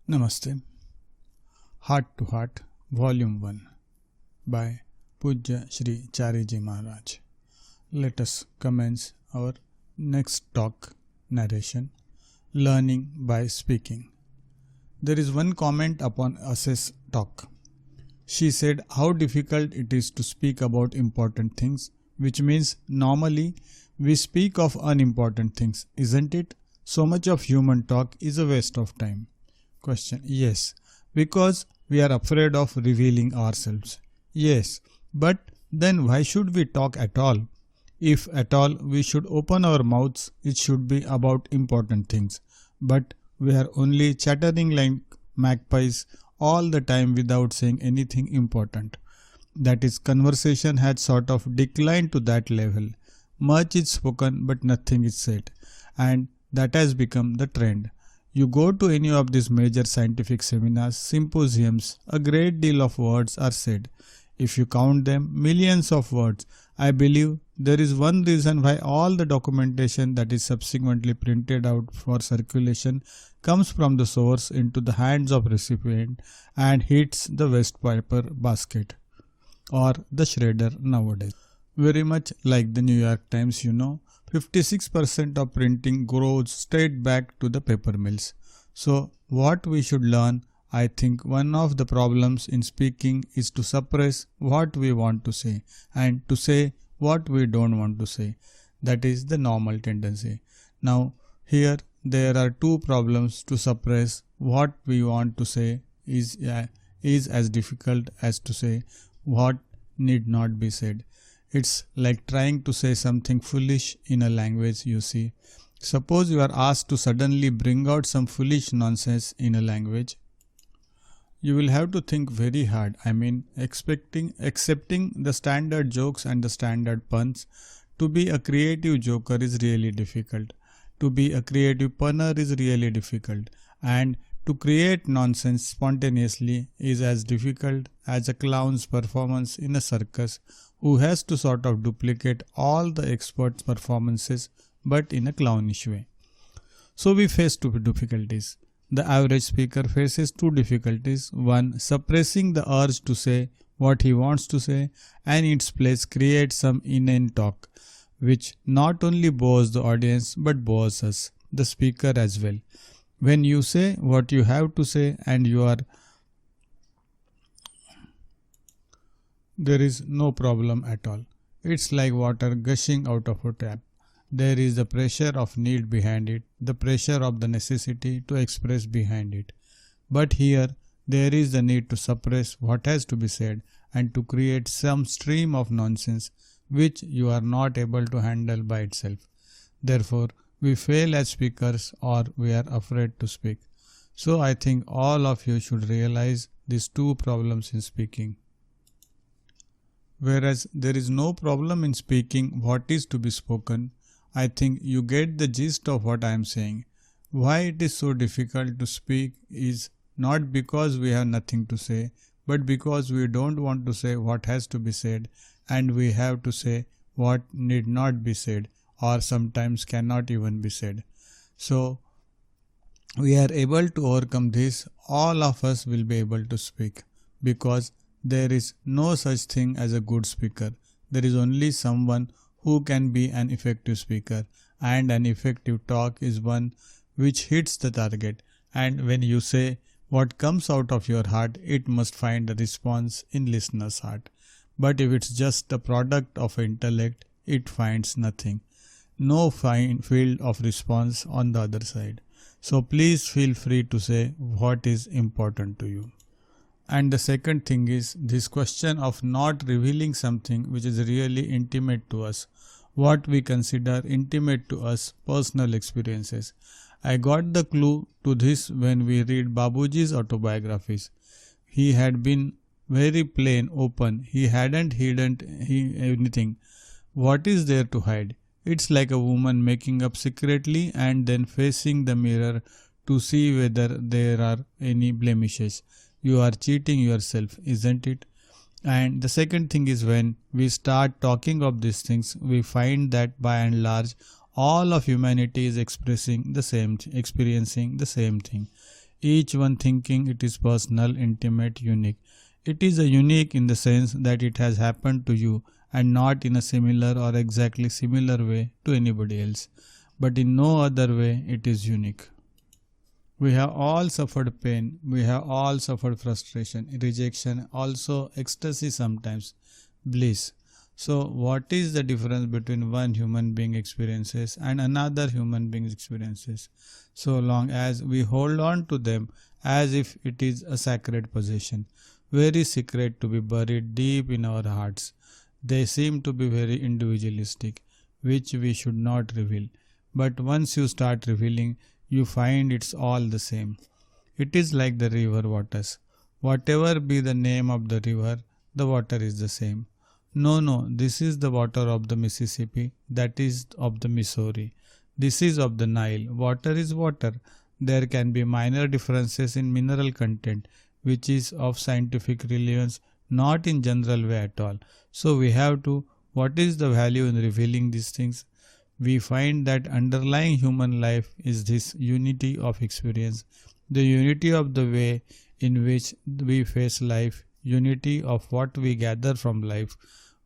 Namaste. Heart to Heart, Volume 1 by Pujya Shri Chariji Maharaj. Let us commence our next talk narration, Learning by Speaking. There is one comment upon Asse's talk. She said how difficult it is to speak about important things, which means normally we speak of unimportant things, isn't it? So much of human talk is a waste of time. Question: Yes, because we are afraid of revealing ourselves. Yes, but then why should we talk at all? If at all we should open our mouths, it should be about important things. But we are only chattering like magpies all the time without saying anything important. That is, conversation had sort of declined to that level. Much is spoken but nothing is said, and that has become the trend. You go to any of these major scientific seminars, symposiums, a great deal of words are said. If you count them, millions of words. I believe there is one reason why all the documentation that is subsequently printed out for circulation comes from the source into the hands of recipient and hits the waste paper basket, or the shredder nowadays. Very much like the New York Times, 56% of printing goes straight back to the paper mills. So what we should learn, I think one of the problems in speaking is to suppress what we want to say and to say what we don't want to say. That is the normal tendency. Now here there are two problems. To suppress what we want to say is as difficult as to say what need not be said. It's like trying to say something foolish in a language you see. Suppose you are asked to suddenly bring out some foolish nonsense in a language. You will have to think very hard. Accepting the standard jokes and the standard puns. To be a creative joker is really difficult. To be a creative punner is really difficult. And to create nonsense spontaneously is as difficult as a clown's performance in a circus, who has to sort of duplicate all the experts' performances but in a clownish way. So we face two difficulties. The average speaker faces two difficulties. One, suppressing the urge to say what he wants to say and in its place create some inane talk, which not only bores the audience but bores us, the speaker, as well. When you say what you have to say and there is no problem at all. It's like water gushing out of a tap. There is the pressure of need behind it, the pressure of the necessity to express behind it. But here there is the need to suppress what has to be said and to create some stream of nonsense which you are not able to handle by itself. Therefore, we fail as speakers, or we are afraid to speak. So I think all of you should realize these two problems in speaking. Whereas there is no problem in speaking what is to be spoken, I think you get the gist of what I am saying. Why it is so difficult to speak is not because we have nothing to say, but because we don't want to say what has to be said, and we have to say what need not be said, or sometimes cannot even be said. So we are able to overcome this. All of us will be able to speak, because there is no such thing as a good speaker. There is only someone who can be an effective speaker, and an effective talk is one which hits the target. And when you say what comes out of your heart, it must find a response in listener's heart. But if it's just a product of intellect, it finds nothing. No fine field of response on the other side. So please feel free to say what is important to you. And the second thing is this question of not revealing something which is really intimate to us, what we consider intimate to us, personal experiences. I got the clue to this when we read Babuji's autobiographies. He had been very plain, open. He hadn't hidden anything. What is there to hide? It's like a woman making up secretly and then facing the mirror to see whether there are any blemishes. You are cheating yourself, isn't it? And the second thing is, when we start talking of these things, we find that by and large all of humanity is experiencing the same thing. each one thinking it is personal, intimate, unique. It is a unique in the sense that it has happened to you and not in a similar or exactly similar way to anybody else, but in no other way it is unique. We have all suffered pain, we have all suffered frustration, rejection, also ecstasy sometimes, bliss. So, what is the difference between one human being experiences and another human being's experiences? So long as we hold on to them as if it is a sacred possession, very secret to be buried deep in our hearts. They seem to be very individualistic, which we should not reveal. But once you start revealing, you find it's all the same. It is like the river waters. Whatever be the name of the river, the water is the same. No, this is the water of the Mississippi, that is of the Missouri. This is of the Nile. Water is water. There can be minor differences in mineral content, which is of scientific relevance, not in general way at all. So we have to, what is the value in revealing these things? We find that underlying human life is this unity of experience, the unity of the way in which we face life, unity of what we gather from life,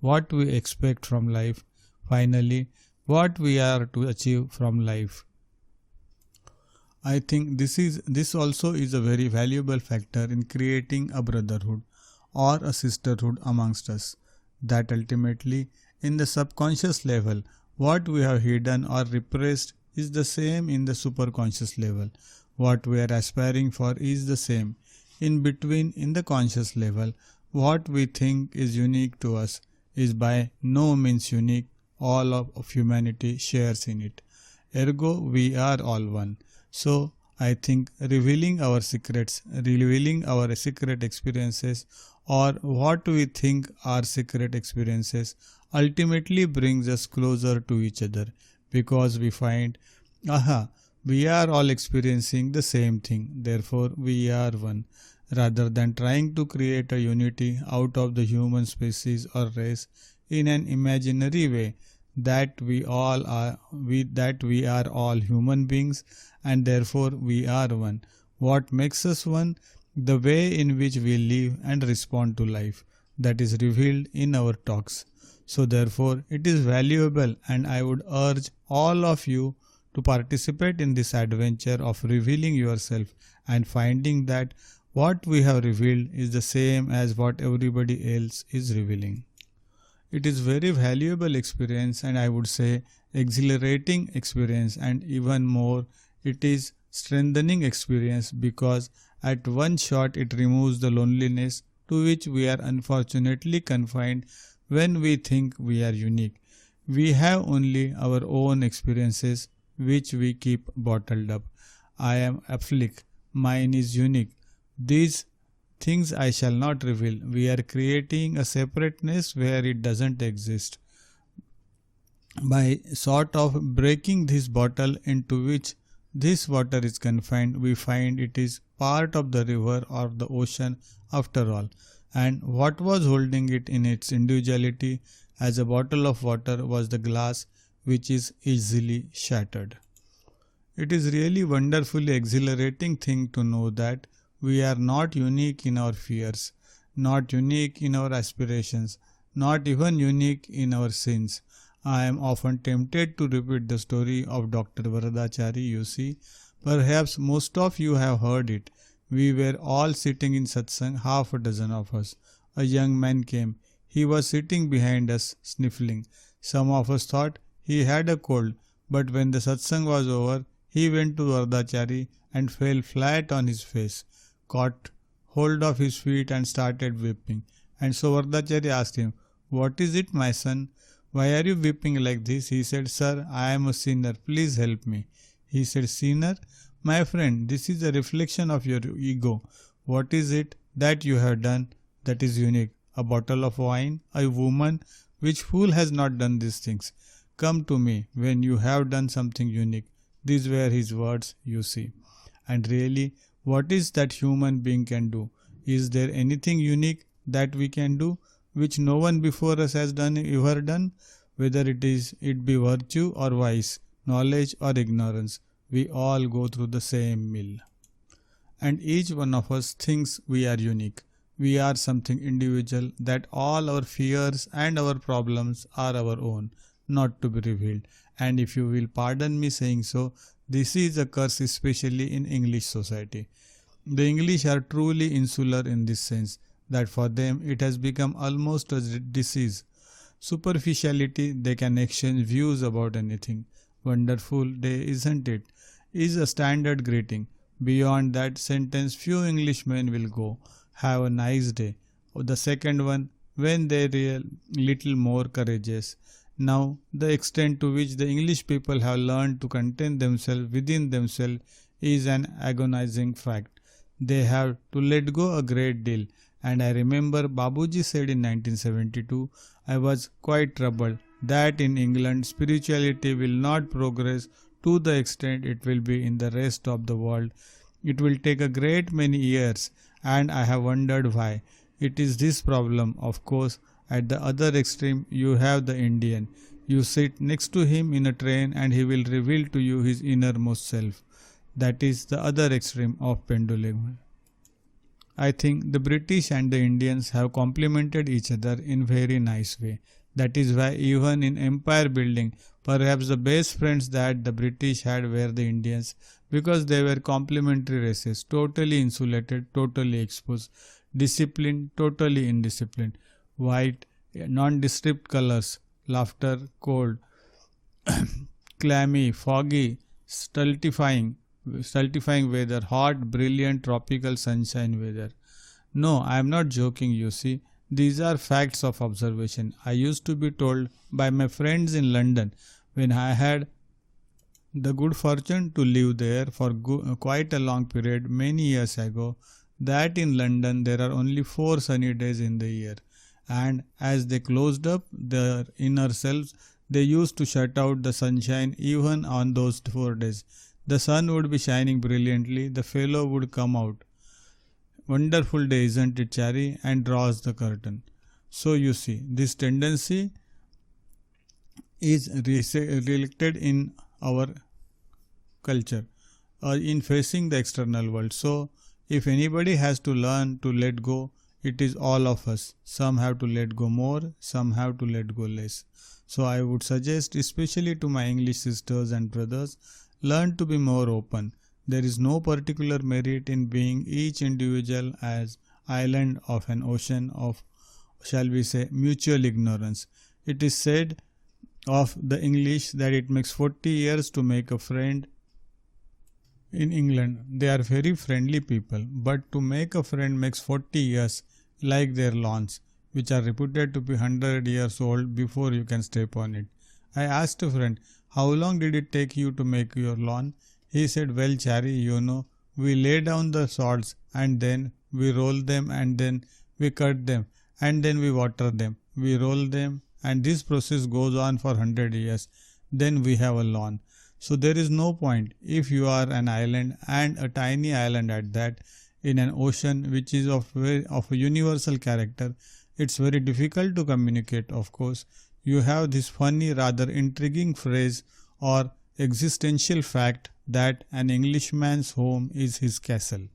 what we expect from life, finally, what we are to achieve from life. I think this also is a very valuable factor in creating a brotherhood or a sisterhood amongst us, that ultimately in the subconscious level what we have hidden or repressed is the same in the superconscious level. What we are aspiring for is the same. In between, in the conscious level, what we think is unique to us is by no means unique. All of humanity shares in it. Ergo, we are all one. So, I think revealing our secrets, revealing our secret experiences, or what we think are secret experiences, ultimately brings us closer to each other, because we find, we are all experiencing the same thing, therefore we are one, rather than trying to create a unity out of the human species or race in an imaginary way, that we are all human beings and therefore we are one. What makes us one? The way in which we live and respond to life, that is revealed in our talks. So therefore it is valuable, and I would urge all of you to participate in this adventure of revealing yourself and finding that what we have revealed is the same as what everybody else is revealing. It is very valuable experience, and I would say exhilarating experience, and even more it is strengthening experience, because at one shot it removes the loneliness to which we are unfortunately confined when we think we are unique. We have only our own experiences which we keep bottled up. I am afflict, mine is unique. These things I shall not reveal. We are creating a separateness where it doesn't exist. By sort of breaking this bottle into which this water is confined, we find it is part of the river or the ocean after all. And what was holding it in its individuality as a bottle of water was the glass, which is easily shattered. It is really wonderfully exhilarating thing to know that we are not unique in our fears, not unique in our aspirations, not even unique in our sins. I am often tempted to repeat the story of Dr. Varadachari, you see. Perhaps most of you have heard it. We were all sitting in satsang, half a dozen of us. A young man came. He was sitting behind us, sniffling. Some of us thought he had a cold, but when the satsang was over, he went to Varadachari and fell flat on his face, caught hold of his feet and started weeping. And so Varadachari asked him, "What is it, my son? Why are you weeping like this?" He said, "Sir, I am a sinner. Please help me." He said, "Sinner? My friend, this is a reflection of your ego. What is it that you have done that is unique? A bottle of wine? A woman? Which fool has not done these things? Come to me when you have done something unique." These were his words, you see. And really, what is that human being can do? Is there anything unique that we can do which no one before us has ever done? Whether it be virtue or vice, knowledge or ignorance, we all go through the same mill. And each one of us thinks we are unique. We are something individual, that all our fears and our problems are our own, not to be revealed. And if you will pardon me saying so, this is a curse, especially in English society. The English are truly insular in this sense, that for them it has become almost a disease. Superficiality, they can exchange views about anything. Wonderful day, isn't it? Is a standard greeting. Beyond that sentence, few Englishmen will go, have a nice day. Or the second one, when they are little more courageous. Now, the extent to which the English people have learned to contain themselves within themselves is an agonizing fact. They have to let go a great deal. And I remember Babuji said in 1972, I was quite troubled that in England spirituality will not progress to the extent it will be in the rest of the world. It will take a great many years, and I have wondered why. It is this problem, of course. At the other extreme, you have the Indian. You sit next to him in a train and he will reveal to you his innermost self. That is the other extreme of pendulum. I think the British and the Indians have complemented each other in very nice way. That is why even in empire building, perhaps the best friends that the British had were the Indians, because they were complementary races, totally insulated, totally exposed, disciplined, totally indisciplined, white, nondescript colors, laughter, cold, clammy, foggy, stultifying weather, hot, brilliant, tropical sunshine weather. No, I am not joking, you see. These are facts of observation. I used to be told by my friends in London, when I had the good fortune to live there for quite a long period many years ago, that in London there are only 4 sunny days in the year. And as they closed up their inner selves, they used to shut out the sunshine even on those 4 days. The sun would be shining brilliantly, the fellow would come out. Wonderful day, isn't it, Chari? And draws the curtain. So you see, this tendency is reflected in our culture, in facing the external world. So if anybody has to learn to let go, it is all of us. Some have to let go more, some have to let go less. So I would suggest, especially to my English sisters and brothers, learn to be more open. There is no particular merit in being each individual as island of an ocean of, shall we say, mutual ignorance. It is said of the English that it makes 40 years to make a friend. In England, they are very friendly people, but to make a friend makes 40 years, like their lawns, which are reputed to be 100 years old before you can step on it. I asked a friend, how long did it take you to make your lawn? He said, well, Chari, you know, we lay down the sods and then we roll them and then we cut them and then we water them. We roll them and this process goes on for 100 years. Then we have a lawn. So there is no point, if you are an island and a tiny island at that, in an ocean which is of a universal character, it's very difficult to communicate, of course. You have this funny, rather intriguing phrase or existential fact that an Englishman's home is his castle.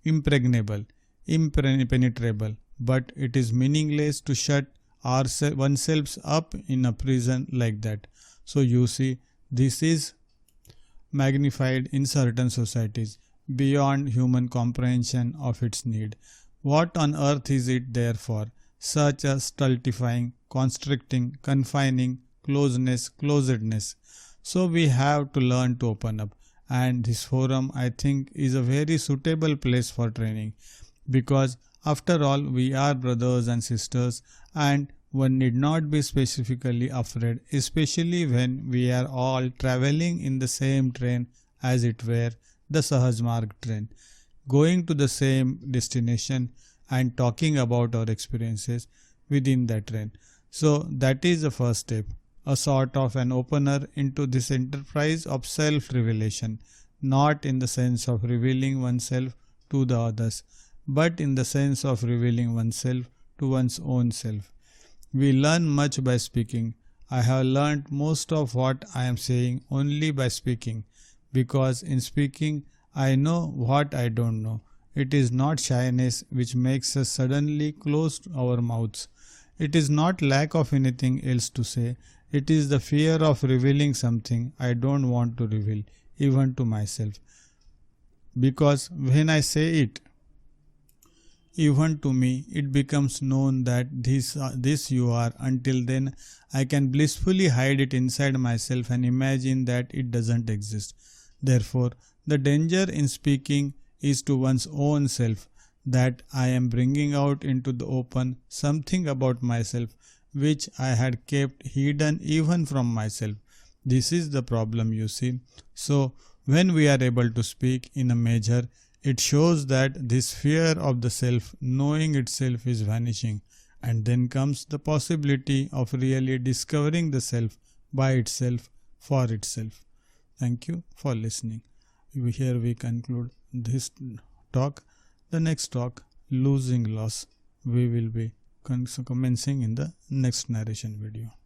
Impregnable, impenetrable, but it is meaningless to shut oneself up in a prison like that. So you see, this is magnified in certain societies beyond human comprehension of its need. What on earth is it there for? Such a stultifying, constricting, confining, closedness. So we have to learn to open up, and this forum, I think, is a very suitable place for training, because after all we are brothers and sisters, and one need not be specifically afraid, especially when we are all traveling in the same train, as it were, the Sahaj Marg train, going to the same destination and talking about our experiences within that train. So that is the first step, a sort of an opener into this enterprise of self-revelation, not in the sense of revealing oneself to the others, but in the sense of revealing oneself to one's own self. We learn much by speaking. I have learnt most of what I am saying only by speaking, because in speaking I know what I don't know. It is not shyness which makes us suddenly close our mouths. It is not lack of anything else to say. It is the fear of revealing something I don't want to reveal, even to myself. Because when I say it, even to me, it becomes known that this you are. Until then, I can blissfully hide it inside myself and imagine that it doesn't exist. Therefore, the danger in speaking is to one's own self, that I am bringing out into the open something about myself which I had kept hidden even from myself. This is the problem, you see. So, when we are able to speak in a measure, it shows that this fear of the self knowing itself is vanishing, and then comes the possibility of really discovering the self by itself for itself. Thank you for listening. Here we conclude this talk. The next talk, losing loss, we will be commencing in the next narration video.